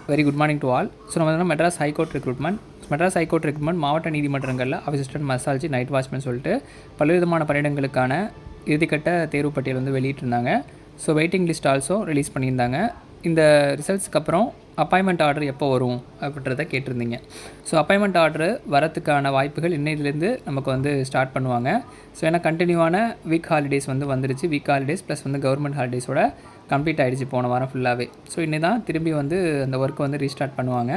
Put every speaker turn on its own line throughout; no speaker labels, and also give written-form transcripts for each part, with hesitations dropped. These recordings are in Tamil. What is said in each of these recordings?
Very good morning to all. So நம்ம வந்து மெட்ராஸ் ஹைகோர்ட் ரெக்ரூட்மெண்ட் மாவட்ட நீதிமன்றங்களில் அசிஸ்டன்ட் மசால்ஜி நைட் வாட்ச்மேன் சொல்லிட்டு பல்வேறு விதமான பணியிடங்களுக்கான இறுதிக்கட்ட தேர்வு பட்டியல் வந்து வெளியிட்டிருந்தாங்க. So waiting list also release பண்ணியிருந்தாங்க. இந்த ரிசல்ட்ஸ்க்கு அப்புறம் அப்பாயின்மெண்ட் ஆர்டர் எப்போ வரும் அப்படின்றத கேட்டிருந்தீங்க. ஸோ அப்பாயின்மெண்ட் ஆர்டர் வரத்துக்கான வாய்ப்புகள் இன்னையிலேருந்து நமக்கு வந்து ஸ்டார்ட் பண்ணுவாங்க. ஸோ ஏன்னா கண்டினியூவான வீக் ஹாலிடேஸ் வந்து வந்துருச்சு. வீக் ஹாலிடேஸ் ப்ளஸ் வந்து கவர்மெண்ட் ஹாலிடேஸோட கம்ப்ளீட் ஆகிடுச்சு போன வாரம் ஃபுல்லாகவே. ஸோ இன்னி தான் திரும்பி வந்து அந்த ஒர்க்கை வந்து ரீஸ்டார்ட் பண்ணுவாங்க.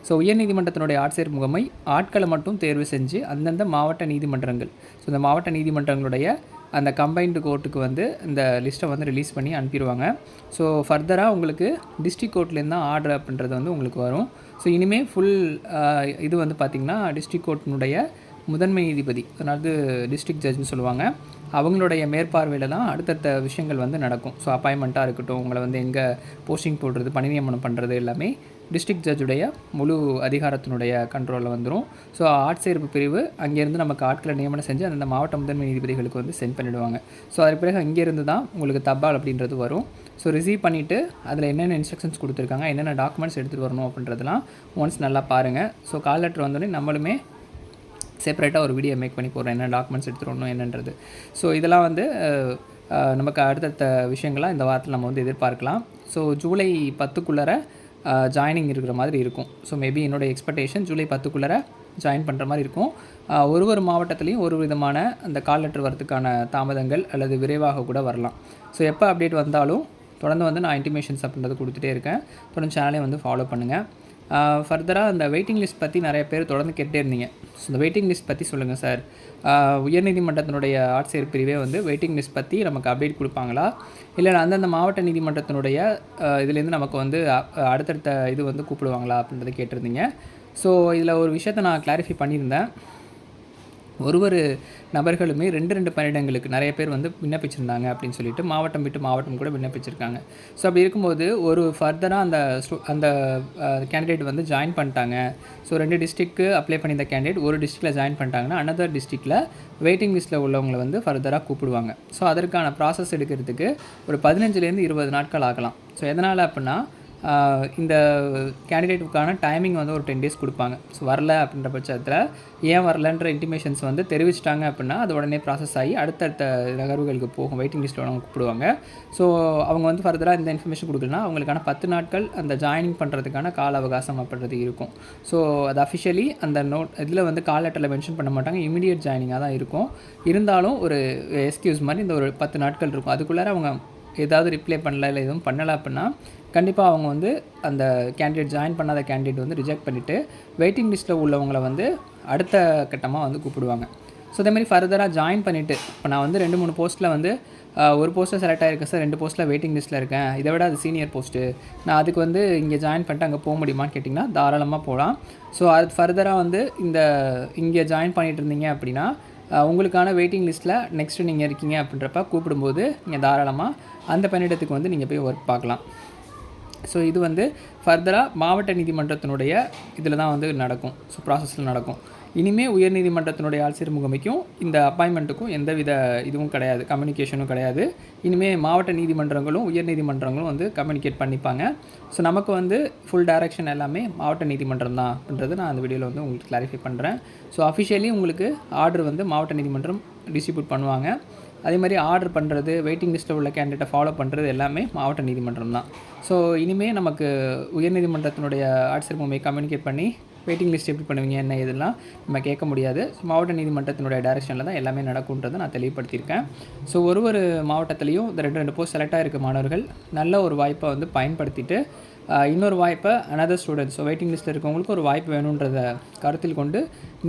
ஸோ உயர்நீதிமன்றத்தினுடைய ஆட்சேர்ப்பு முகமை ஆட்களை மட்டும் தேர்வு செஞ்சு அந்தந்த மாவட்ட நீதிமன்றங்கள், ஸோ இந்த மாவட்ட நீதிமன்றங்களுடைய அந்த கம்பைன்டு கோர்ட்டுக்கு வந்து இந்த லிஸ்ட்டை வந்து ரிலீஸ் பண்ணி அனுப்பிடுவாங்க. ஸோ ஃபர்தராக உங்களுக்கு டிஸ்ட்ரிக் கோர்ட்லேருந்து தான் ஆர்டர் அப்படின்றது வந்து உங்களுக்கு வரும். ஸோ இனிமேல் ஃபுல் இது வந்து பார்த்திங்கன்னா டிஸ்ட்ரிக் கோர்ட்டினுடைய முதன்மை நீதிபதி, அதாவது டிஸ்ட்ரிக்ட் ஜட்ஜ்னு சொல்லுவாங்க, அவங்களுடைய மேற்பார்வையில் தான் அடுத்தடுத்த விஷயங்கள் வந்து நடக்கும். ஸோ அப்பாயின்மெண்ட்டாக இருக்கட்டும், உங்களை வந்து எங்கே போஸ்டிங் போடுறது, பணி நியமனம் பண்ணுறது எல்லாமே டிஸ்ட்ரிக்ட் ஜட்ஜுடைய முழு அதிகாரத்தினுடைய கண்ட்ரோலில் வந்துடும். ஸோ ஆட்சேர்ப்பு பிரிவு அங்கேருந்து நமக்கு ஆட்களை நியமனம் செஞ்சு அந்த மாவட்ட முதன்மை நீதிபதிகளுக்கு வந்து சென்ட் பண்ணிவிடுவாங்க. ஸோ அதுக்கு பிறகு அங்கேருந்து தான் உங்களுக்கு தபால் அப்படின்றது வரும். ஸோ ரிசீவ் பண்ணிவிட்டு அதில் என்னென்ன இன்ஸ்ட்ரக்ஷன்ஸ் கொடுத்துருக்காங்க, என்னென்ன டாக்குமெண்ட்ஸ் எடுத்துகிட்டு வரணும் அப்படின்றதுலாம் ஒன்ஸ் நல்லா பாருங்கள். ஸோ கால் லெட்டர் வந்தோடனே நம்மளுமே செப்பரேட்டாக ஒரு வீடியோ மேக் பண்ணி போடுறேன், என்ன டாக்குமெண்ட்ஸ் எடுத்துகிட்டு வரணும் என்னன்றது. ஸோ இதெல்லாம் வந்து நமக்கு அடுத்தடுத்த விஷயங்களாக இந்த வாரத்தில் நம்ம வந்து எதிர்பார்க்கலாம். ஸோ ஜூலை 10க்குள்ளே ஜாயினிங் இருக்கிற மாதிரி இருக்கும். ஸோ மேபி என்னோடய எக்ஸ்பெக்டேஷன் ஜூலை 10க்குள்ளே ஜாயின் பண்ணுற மாதிரி இருக்கும். ஒரு மாவட்டத்துலேயும் ஒரு விதமான அந்த கால் லெட்டர் வரதுக்கான தாமதங்கள் அல்லது விரைவாக கூட வரலாம். ஸோ எப்போ அப்டேட் வந்தாலும் தொடர்ந்து வந்து நான் இன்டிமேஷன்ஸ் அப்படின்றது கொடுத்துட்டே இருக்கேன். தொடர்ந்து சேனலை வந்து ஃபாலோ பண்ணுங்கள். ஃபர்தராக அந்த வெயிட்டிங் லிஸ்ட் பற்றி நிறைய பேர் தொடர்ந்து கேட்டே இருந்தீங்க. ஸோ இந்த வெயிட்டிங் லிஸ்ட் பற்றி சொல்லுங்கள் சார், உயர்நீதிமன்றத்தினுடைய ஆட்சேர்ப்பு பிரிவே வந்து வெயிட்டிங் லிஸ்ட் பற்றி நமக்கு அப்டேட் கொடுப்பாங்களா, இல்லை அந்தந்த மாவட்ட நீதிமன்றத்தினுடைய இதுலேருந்து நமக்கு வந்து அடுத்தடுத்த இது வந்து கூப்பிடுவாங்களா அப்படின்றத கேட்டிருந்தீங்க. ஸோ இதில் ஒரு விஷயத்தை நான் கிளாரிஃபை பண்ணியிருந்தேன். ஒரு நபர்களுமே 2 பணியிடங்களுக்கு நிறைய பேர் வந்து விண்ணப்பிச்சிருந்தாங்க அப்படின்னு சொல்லிட்டு மாவட்டம் விட்டு மாவட்டம் கூட விண்ணப்பிச்சிருக்காங்க. ஸோ அப்படி இருக்கும்போது ஒரு ஃபர்தராக அந்த கேண்டிடேட் வந்து ஜாயின் பண்ணிட்டாங்க. ஸோ 2 டிஸ்ட்ரிக்ட்டு அப்ளை பண்ணியிருந்த கேண்டிடேட் ஒரு டிஸ்ட்ரிக்டில் ஜாயின் பண்ணிட்டாங்கன்னா அனதர் டிஸ்ட்ரிக்டில் வெயிட்டிங் லிஸ்ட்டில் உள்ளவங்களை வந்து ஃபர்தராக கூப்பிடுவாங்க. ஸோ அதற்கான ப்ராசஸ் எடுக்கிறதுக்கு ஒரு 15லேருந்து 20 நாட்கள் ஆகலாம். ஸோ எதனால் அப்படின்னா இந்த கேண்டிடேட்டுக்கான டைமிங் வந்து ஒரு 10 டேஸ் கொடுப்பாங்க. ஸோ வரல அப்படின்ற பட்சத்தில் ஏன் வரலன்ற இன்டிமேஷன்ஸ் வந்து தெரிவிச்சிட்டாங்க அப்படின்னா அது உடனே ப்ராசஸ் ஆகி அடுத்தடுத்த நகர்வுகளுக்கு போகும். வெயிட்டிங் லிஸ்ட்டில் அவங்க கூப்பிடுவாங்க. ஸோ அவங்க வந்து ஃபர்தராக இந்த இன்ஃபர்மேஷன் கொடுக்கலனா அவங்களுக்கான 10 நாட்கள் அந்த ஜாயினிங் பண்ணுறதுக்கான கால அவகாசம் அப்படின்றது இருக்கும். ஸோ அது அஃபிஷியலி அந்த இதில் வந்து கால் லெட்டரில் மென்ஷன் பண்ண மாட்டாங்க, இமீடியட் ஜாயினிங்காக தான் இருக்கும். இருந்தாலும் ஒரு எக்ஸ்கியூஸ் மாதிரி இந்த ஒரு 10 நாட்கள் இருக்கும். அதுக்குள்ளார அவங்க ஏதாவது ரிப்ளை பண்ணல இல்லை எதுவும் பண்ணலை அப்படின்னா கண்டிப்பாக அவங்க வந்து அந்த கேண்டிடேட் ஜாயின் பண்ணாத கேண்டிடேட் வந்து ரிஜெக்ட் பண்ணிவிட்டு வெயிட்டிங் லிஸ்ட்டில் உள்ளவங்களை வந்து அடுத்த கட்டமாக வந்து கூப்பிடுவாங்க. ஸோ அதேமாதிரி ஃபர்தராக ஜாயின் பண்ணிவிட்டு இப்போ நான் வந்து 2-3 போஸ்ட்டில் வந்து ஒரு போஸ்ட்டில் செலக்ட் ஆகிருக்கேன் சார், 2 போஸ்ட்டில் வெயிட்டிங் லிஸ்ட்டில் இருக்கேன், இதை விட அது சீனியர் போஸ்ட்டு, நான் அதுக்கு வந்து இங்கே ஜாயின் பண்ணிட்டு அங்கே போக முடியுமான்னு கேட்டிங்கன்னா தாராளமாக போகலாம். ஸோ அது ஃபர்தராக வந்து இங்கே ஜாயின் பண்ணிகிட்டு இருந்தீங்க அப்படின்னா உங்களுக்கான வெயிட்டிங் லிஸ்ட்டில் நெக்ஸ்ட்டு நீங்கள் இருக்கீங்க அப்படின்றப்ப கூப்பிடும்போது நீங்கள் தாராளமாக அந்த பணியிடத்துக்கு வந்து நீங்கள் போய் ஒர்க் பார்க்கலாம். ஸோ இது வந்து ஃபர்தராக மாவட்ட நீதிமன்றத்தினுடைய இதில் தான் வந்து நடக்கும். ஸோ ப்ராசஸில் நடக்கும். இனிமேல் உயர்நீதிமன்றத்தினுடைய ஆட்சேர்ப்பு முகமைக்கும் இந்த அப்பாயின்மெண்ட்டுக்கும் எந்தவித இதுவும் கிடையாது, கம்யூனிகேஷனும் கிடையாது. இனிமேல் மாவட்ட நீதிமன்றங்களும் உயர்நீதிமன்றங்களும் வந்து கம்யூனிகேட் பண்ணிப்பாங்க. ஸோ நமக்கு வந்து ஃபுல் டைரக்ஷன் எல்லாமே மாவட்ட நீதிமன்றம் தான் அப்படின்றது நான் அந்த வீடியோவில் வந்து உங்களுக்கு கிளாரிஃபை பண்ணுறேன். ஸோ அஃபிஷியலி உங்களுக்கு ஆர்டர் வந்து மாவட்ட நீதிமன்றம் டிஸ்ட்ரிபியூட் பண்ணுவாங்க. அதே மாதிரி ஆர்டர் பண்ணுறது, வெயிட்டிங் லிஸ்ட்டில் உள்ள கேண்டிடேட்டை ஃபாலோ பண்ணுறது எல்லாமே மாவட்ட நீதிமன்றம் தான். ஸோ இனிமேல் நமக்கு உயர்நீதிமன்றத்தினுடைய ஆட்சேர்ப்பு முகமை கம்யூனிகேட் பண்ணி வெயிட்டிங் லிஸ்ட் எப்படி பண்ணுவீங்க என்ன இதெல்லாம் நம்ம கேட்க முடியாது. ஸோ மாவட்ட நீதிமன்றத்தினுடைய டைரெக்ஷனில் தான் எல்லாமே நடக்கும்ன்றதை நான் தெளிவுபடுத்தியிருக்கேன். ஸோ ஒரு மாவட்டத்துலேயும் இந்த 2 போஸ்ட் செலக்ட் ஆகிருக்க மாணவர்கள் நல்ல ஒரு வாய்ப்பை வந்து பயன்படுத்திட்டு இன்னொரு வாய்ப்பை அனதர் ஸ்டூடெண்ட்ஸ், ஸோ வெயிட்டிங் லிஸ்ட்டில் இருக்கவங்களுக்கு ஒரு வாய்ப்பு வேணுன்றதை கருத்தில் கொண்டு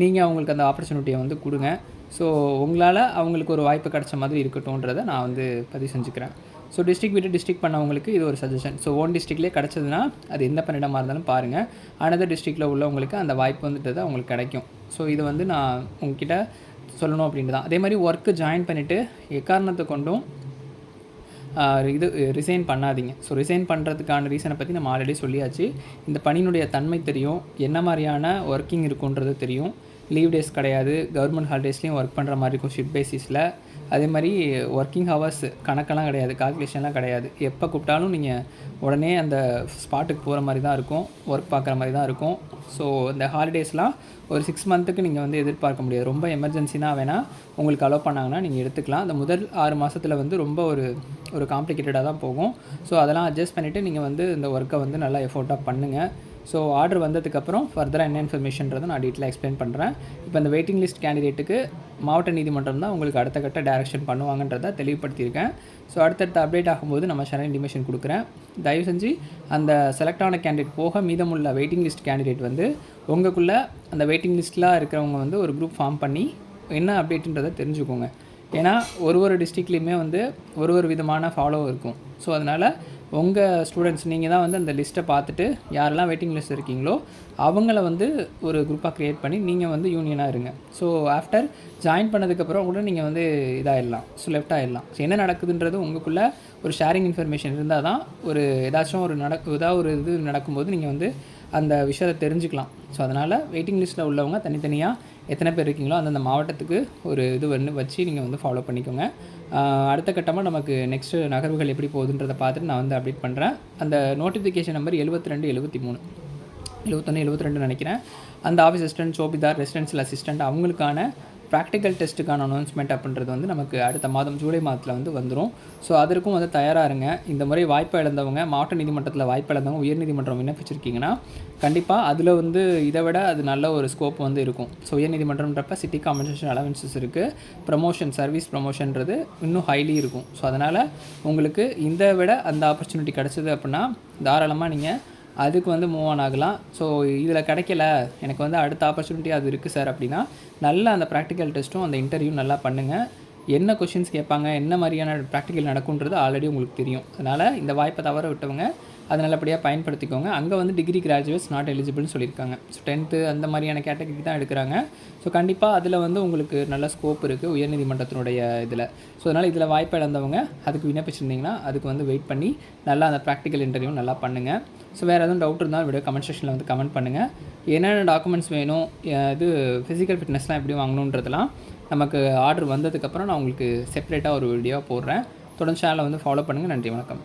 நீங்கள் அவங்களுக்கு அந்த ஆப்பர்ச்சுனிட்டியை வந்து கொடுங்க. ஸோ உங்களால் அவங்களுக்கு ஒரு வாய்ப்பு கிடைச்ச மாதிரி இருக்கட்டும்ன்றதை நான் வந்து பதிவு செஞ்சுக்கிறேன். ஸோ டிஸ்ட்ரிக்ட் விட்டு டிஸ்ட்ரிக்ட் பண்ணவங்களுக்கு இது ஒரு சஜஷன். ஸோ ஓன் டிஸ்ட்ரிக்ட்லேயே கிடச்சதுன்னா அது எந்த பணியிடமாக இருந்தாலும் பாருங்கள், அனதர் டிஸ்ட்ரிக்டில் உள்ளவங்களுக்கு அந்த வாய்ப்பு வந்துட்டு அவங்களுக்கு கிடைக்கும். ஸோ இது வந்து நான் உங்ககிட்ட சொல்லணும் அப்படின்ட்டு தான். அதே மாதிரி ஒர்க்கு ஜாயின் பண்ணிவிட்டு எக்காரணத்தை கொண்டும் இது ரிசைன் பண்ணாதீங்க. ஸோ ரிசைன் பண்ணுறதுக்கான ரீசனை பற்றி நம்ம ஆல்ரெடி சொல்லியாச்சு. இந்த பணியினுடைய தன்மை தெரியும், என்ன மாதிரியான ஒர்க்கிங் இருக்குன்றது தெரியும், லீவ் டேஸ் கிடையாது, கவர்மெண்ட் ஹாலிடேஸ்லேயும் ஒர்க் பண்ணுற மாதிரி இருக்கும் ஷிஃப்ட் பேசிஸில். அதே மாதிரி ஒர்க்கிங் ஹவர்ஸ் கணக்கெல்லாம் கிடையாது, கால்குலேஷன்லாம் கிடையாது. எப்போ கூப்பிட்டாலும் நீங்கள் உடனே அந்த ஸ்பாட்டுக்கு போகிற மாதிரி தான் இருக்கும், ஒர்க் பார்க்குற மாதிரி தான் இருக்கும். ஸோ இந்த ஹாலிடேஸ்லாம் ஒரு 6 மந்த்துக்கு நீங்கள் வந்து எதிர்பார்க்க முடியாது. ரொம்ப எமர்ஜென்சினா வேணால் உங்களுக்கு அலோவ் பண்ணாங்கன்னா நீங்கள் எடுத்துக்கலாம். அந்த முதல் 6 மாதத்தில் வந்து ரொம்ப ஒரு காம்ப்ளிகேட்டடாக தான் போகும். ஸோ அதெல்லாம் அட்ஜஸ்ட் பண்ணிவிட்டு நீங்கள் வந்து இந்த ஒர்க்கை வந்து நல்லா எஃபோர்ட்டாக பண்ணுங்கள். ஸோ ஆர்டர் வந்ததுக்கப்புறம் ஃபர்தராக என்ன இன்ஃபர்மேஷன்றதை நான் டீட்டெயிலாக எக்ஸ்பிளைன் பண்ணுறேன். இப்போ இந்த வெயிட்டிங் லிஸ்ட் கேண்டிடேட்டுக்கு மாவட்ட நீதிமன்றம் தான் உங்களுக்கு அடுத்த கட்ட டைரக்ஷன் பண்ணுவாங்கன்றதை தெளிவுபடுத்தியிருக்கேன். ஸோ அடுத்தடுத்த அப்டேட் ஆகும்போது நம்ம சேனல் இன்டிமேஷன் கொடுக்குறேன். தயவு செஞ்சு அந்த செலக்ட் ஆன கேண்டிடேட் போக மீதமுள்ள வெயிட்டிங் லிஸ்ட் கேண்டிடேட் வந்து உங்களுக்குள்ளே அந்த வெயிட்டிங் லிஸ்ட்டில் இருக்கிறவங்க வந்து ஒரு குரூப் ஃபார்ம் பண்ணி என்ன அப்டேட்டுன்றதை தெரிஞ்சுக்கோங்க. ஏன்னா ஒரு டிஸ்ட்ரிக்ட்லேயுமே வந்து ஒரு விதமான ஃபாலோ இருக்கும். ஸோ அதனால் உங்கள் ஸ்டூடெண்ட்ஸ் நீங்கள் தான் வந்து அந்த லிஸ்ட்டை பார்த்துட்டு யாரெல்லாம் வெயிட்டிங் லிஸ்ட் இருக்கீங்களோ அவங்கள வந்து ஒரு குரூப்பாக க்ரியேட் பண்ணி நீங்கள் வந்து யூனியனாக இருங்க. ஸோ ஆஃப்டர் ஜாயின் பண்ணதுக்கப்புறம் கூட நீங்கள் வந்து இதாகிடலாம், ஸோ லெஃப்ட் ஆகிடலாம். ஸோ என்ன நடக்குதுன்றது உங்களுக்குள்ளே ஒரு ஷேரிங் இன்ஃபர்மேஷன் இருந்தால் தான் ஏதாச்சும் ஒரு இது நடக்கும்போது நீங்கள் வந்து அந்த விஷயத்தை தெரிஞ்சுக்கலாம். ஸோ அதனால் வெயிட்டிங் லிஸ்ட்டில் உள்ளவங்க தனித்தனியாக எத்தனை பேர் இருக்கீங்களோ அந்தந்த மாவட்டத்துக்கு ஒரு இது வச்சு நீங்கள் வந்து ஃபாலோ பண்ணிக்கோங்க. அடுத்த கட்டமாக நமக்கு நெக்ஸ்ட்டு நகர்வுகள் எப்படி போகுதுன்றதை பார்த்துட்டு நான் வந்து அப்டேட் பண்ணுறேன். அந்த நோட்டிஃபிகேஷன் நம்பர் 71 நினைக்கிறேன். அந்த ஆஃபீஸ் அசிஸ்டன்ட், சோபிதார், ரெசிடென்ஷியல் அசிஸ்டன்ட் அவங்களுக்கான ப்ராக்டிக்கல் டெஸ்ட்டுக்கான அனௌன்ஸ்மெண்ட் அப்படின்றது வந்து நமக்கு அடுத்த மாதம் ஜூலை மாதத்தில் வந்து வந்துடும். ஸோ அதற்கும் வந்து தயாராக இருங்க. இந்த முறை வாய்ப்பு இழந்தவங்க, மாவட்ட நீதிமன்றத்தில் வாய்ப்பு இழந்தவங்க உயர்நீதிமன்றம் விண்ணப்பிச்சிருக்கீங்கன்னா கண்டிப்பாக அதில் வந்து இதை விட அது நல்ல ஒரு ஸ்கோப் வந்து இருக்கும். ஸோ உயர்நீதிமன்றம்ன்றப்ப சிட்டி காம்பன்சேஷன் அலவன்சஸ் இருக்குது, ப்ரமோஷன், சர்வீஸ் ப்ரமோஷன்றது இன்னும் ஹைலி இருக்கும். ஸோ அதனால் உங்களுக்கு இந்த விட அந்த ஆப்பர்ச்சுனிட்டி கிடச்சிது அப்படின்னா தாராளமாக நீங்கள் அதுக்கு வந்து மூவ் ஆன் ஆகலாம். ஸோ இதில் கிடைக்கல, எனக்கு வந்து அடுத்த ஆப்பர்ச்சுனிட்டி அது இருக்குது சார் அப்படின்னா நல்லா அந்த ப்ராக்டிக்கல் டெஸ்ட்டும் அந்த இன்டர்வியூ நல்லா பண்ணுங்கள். என்ன கொஷின்ஸ் கேட்பாங்க, என்ன மாதிரியான ப்ராக்டிக்கல் நடக்குன்றது ஆல்ரெடி உங்களுக்கு தெரியும். அதனால் இந்த வாய்ப்பை தவற விட்டவங்க அதை நல்லபடியாக பயன்படுத்திக்கோங்க. அங்கே வந்து டிகிரி கிராஜுவேட்ஸ் நாட் எலிஜிபிள்னு சொல்லியிருக்காங்க. ஸோ 10th அந்த மாதிரியான கேட்டகரி தான் எடுக்கிறாங்க. ஸோ கண்டிப்பாக அதில் வந்து உங்களுக்கு நல்ல ஸ்கோப் இருக்குது உயர்நீதிமன்றத்தினுடைய இதில். ஸோ அதனால் இதில் வாய்ப்பு இழந்தவங்க அதுக்கு விண்ணப்பிச்சிருந்தீங்கன்னா அதுக்கு வந்து வெயிட் பண்ணி நல்லா அந்த ப்ராக்டிக்கல் இன்டர்வியூ நல்லா பண்ணுங்கள். ஸோ வேறு எதுவும் டவுட் இருந்தால் வீடியோ கமெண்ட் செக்ஷனில் வந்து கமெண்ட் பண்ணுங்கள். என்னென்ன டாக்குமெண்ட்ஸ் வேணும், இது ஃபிசிக்கல் ஃபிட்னஸ்லாம் எப்படி வாங்கணுன்றதெல்லாம் நமக்கு ஆர்டர் வந்ததுக்கப்புறம் நான் உங்களுக்கு செப்பரேட்டாக ஒரு வீடியோ போடுறேன். தொடர்ந்து சேனலை வந்து ஃபாலோ பண்ணுங்கள். நன்றி, வணக்கம்.